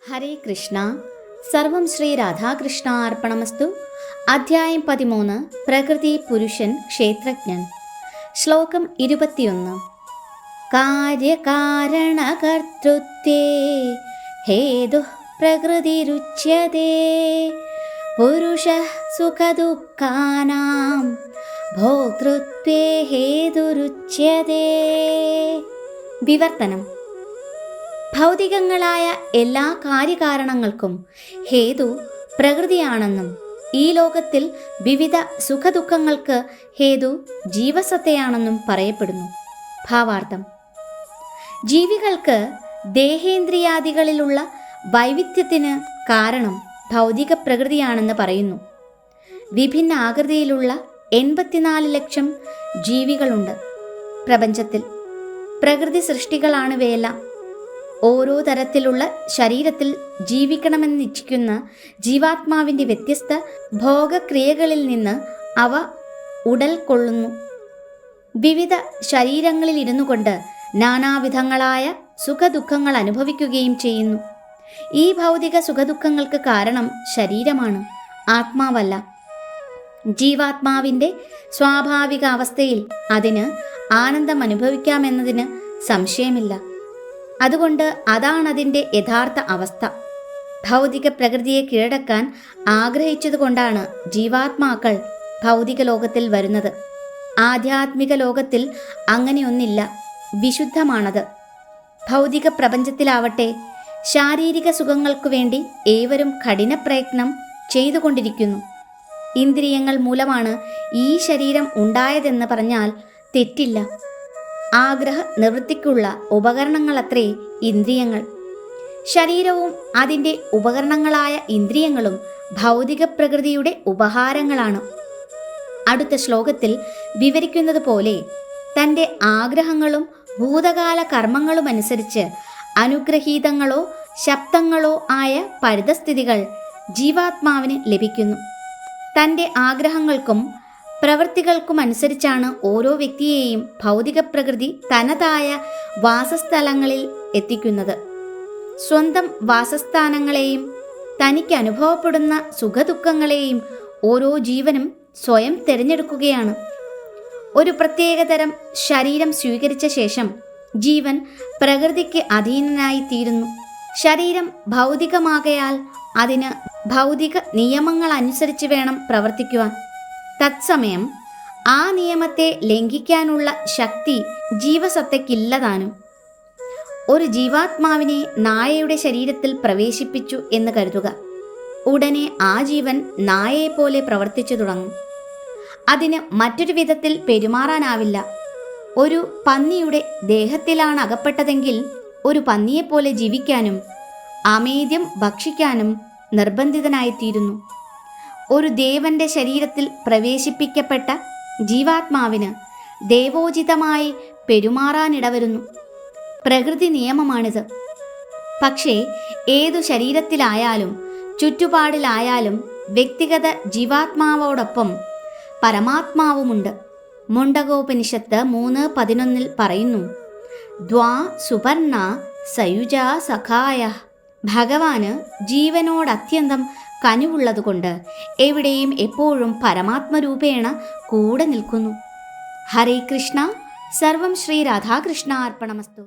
ഹരേ കൃഷ്ണ. സർവം ശ്രീ രാധാകൃഷ്ണ അർപ്പണമസ്തു. അധ്യായം 13. പ്രകൃതി, പുരുഷൻ, ക്ഷേത്രജ്ഞൻ. ശ്ലോകം 21. കാര്യകാരണകർത്തൃത്വേ ഹേതുഃ പ്രകൃതിരുച്യതേ പുരുഷഃ സുഖദുഃഖാനാം ഭോക്തൃത്വേ ഹേതുരുച്യതേ. വിവർത്തനം. ഭൗതികങ്ങളായ എല്ലാ കാര്യകാരണങ്ങൾക്കും ഹേതു പ്രകൃതിയാണെന്നും ഈ ലോകത്തിൽ വിവിധ സുഖദുഃഖങ്ങൾക്ക് ഹേതു ജീവസത്തയാണെന്നും പറയപ്പെടുന്നു. ഭാവാർത്ഥം: ജീവികൾക്ക് ദേഹേന്ദ്രിയാദികളിലുള്ള വൈവിധ്യത്തിന് കാരണം ഭൗതിക പ്രകൃതിയാണെന്ന് പറയുന്നു. വിഭിന്ന ആകൃതിയിലുള്ള 84 ലക്ഷം ജീവികളുണ്ട് പ്രപഞ്ചത്തിൽ. പ്രകൃതി സൃഷ്ടികളാണിവയെല്ലാം. ഓരോ തരത്തിലുള്ള ശരീരത്തിൽ ജീവിക്കണമെന്നിച്ഛിക്കുന്ന ജീവാത്മാവിൻ്റെ വ്യത്യസ്ത ഭോഗക്രിയകളിൽ നിന്ന് അവ ഉടൽ കൊള്ളുന്നു. വിവിധ ശരീരങ്ങളിൽ ഇരുന്നു കൊണ്ട് നാനാവിധങ്ങളായ സുഖദുഃഖങ്ങൾ അനുഭവിക്കുകയും ചെയ്യുന്നു. ഈ ഭൗതിക സുഖദുഃഖങ്ങൾക്ക് കാരണം ശരീരമാണ്, ആത്മാവല്ല. ജീവാത്മാവിൻ്റെ സ്വാഭാവിക അവസ്ഥയിൽ അതിന് ആനന്ദം അനുഭവിക്കാമെന്നതിന് സംശയമില്ല. അതുകൊണ്ട് അതാണതിൻ്റെ യഥാർത്ഥ അവസ്ഥ. ഭൗതിക പ്രകൃതിയെ കീഴടക്കാൻ ആഗ്രഹിച്ചതുകൊണ്ടാണ് ജീവാത്മാക്കൾ ഭൗതിക ലോകത്തിൽ വരുന്നത്. ആധ്യാത്മിക ലോകത്തിൽ അങ്ങനെയൊന്നില്ല, വിശുദ്ധമാണത്. ഭൗതിക പ്രപഞ്ചത്തിലാവട്ടെ ശാരീരിക സുഖങ്ങൾക്കു വേണ്ടി ഏവരും കഠിന പ്രയത്നം ചെയ്തുകൊണ്ടിരിക്കുന്നു. ഇന്ദ്രിയങ്ങൾ മൂലമാണ് ഈ ശരീരം ഉണ്ടായതെന്ന് പറഞ്ഞാൽ തെറ്റില്ല. ആഗ്രഹ നിവൃത്തിക്കുള്ള ഉപകരണങ്ങളത്രേ ഇന്ദ്രിയങ്ങൾ. ശരീരവും അതിൻ്റെ ഉപകരണങ്ങളായ ഇന്ദ്രിയങ്ങളും ഭൗതിക പ്രകൃതിയുടെ ഉപഹാരങ്ങളാണ്. അടുത്ത ശ്ലോകത്തിൽ വിവരിക്കുന്നത് പോലെ തൻ്റെ ആഗ്രഹങ്ങളും ഭൂതകാല കർമ്മങ്ങളും അനുസരിച്ച് അനുഗ്രഹീതങ്ങളോ ശബ്ദങ്ങളോ ആയ പരിതസ്ഥിതികൾ ജീവാത്മാവിന് ലഭിക്കുന്നു. തൻ്റെ ആഗ്രഹങ്ങൾക്കും പ്രവൃത്തികൾക്കുമനുസരിച്ചാണ് ഓരോ വ്യക്തിയെയും ഭൗതിക പ്രകൃതി തനതായ വാസസ്ഥലങ്ങളിൽ എത്തിക്കുന്നത്. സ്വന്തം വാസസ്ഥാനങ്ങളെയും തനിക്ക് അനുഭവപ്പെടുന്ന സുഖദുഃഖങ്ങളെയും ഓരോ ജീവനും സ്വയം തിരഞ്ഞെടുക്കുകയാണ്. ഒരു പ്രത്യേകതരം ശരീരം സ്വീകരിച്ച ശേഷം ജീവൻ പ്രകൃതിക്ക് അധീനനായി തീരുന്നു. ശരീരം ഭൗതികമാകയാൽ അതിന് ഭൗതിക നിയമങ്ങൾ അനുസരിച്ച് വേണം പ്രവർത്തിക്കുവാൻ. തത്സമയം ആ നിയമത്തെ ലംഘിക്കാനുള്ള ശക്തി ജീവസത്തയ്ക്കില്ലതാനും. ഒരു ജീവാത്മാവിനെ നായയുടെ ശരീരത്തിൽ പ്രവേശിപ്പിച്ചു എന്ന് കരുതുക. ഉടനെ ആ ജീവൻ നായയെപ്പോലെ പ്രവർത്തിച്ചു തുടങ്ങും. അതിന് മറ്റൊരു വിധത്തിൽ പെരുമാറാനാവില്ല. ഒരു പന്നിയുടെ ദേഹത്തിലാണ് അകപ്പെട്ടതെങ്കിൽ ഒരു പന്നിയെപ്പോലെ ജീവിക്കാനും അമേദ്യം ഭക്ഷിക്കാനും നിർബന്ധിതനായിത്തീരുന്നു. ഒരു ദേവന്റെ ശരീരത്തിൽ പ്രവേശിപ്പിക്കപ്പെട്ട ജീവാത്മാവിന് ദേവോചിതമായി പെരുമാറാനിടവരുന്നു. പ്രകൃതി നിയമമാണിത്. പക്ഷേ ഏതു ശരീരത്തിലായാലും ചുറ്റുപാടിലായാലും വ്യക്തിഗത ജീവാത്മാവോടൊപ്പം പരമാത്മാവുമുണ്ട്. മുണ്ടകോപനിഷത്ത് 3:11 പറയുന്നു: ദ്വാ സുപർണ സയുജ സഖായ. ഭഗവാന് ജീവനോടത്യന്തം കനിവുള്ളതുകൊണ്ട് എവിടെയും എപ്പോഴും പരമാത്മരൂപേണ കൂടെ നിൽക്കുന്നു. ഹരേ കൃഷ്ണ. സർവം ശ്രീ രാധാകൃഷ്ണ അർപ്പണമസ്തു.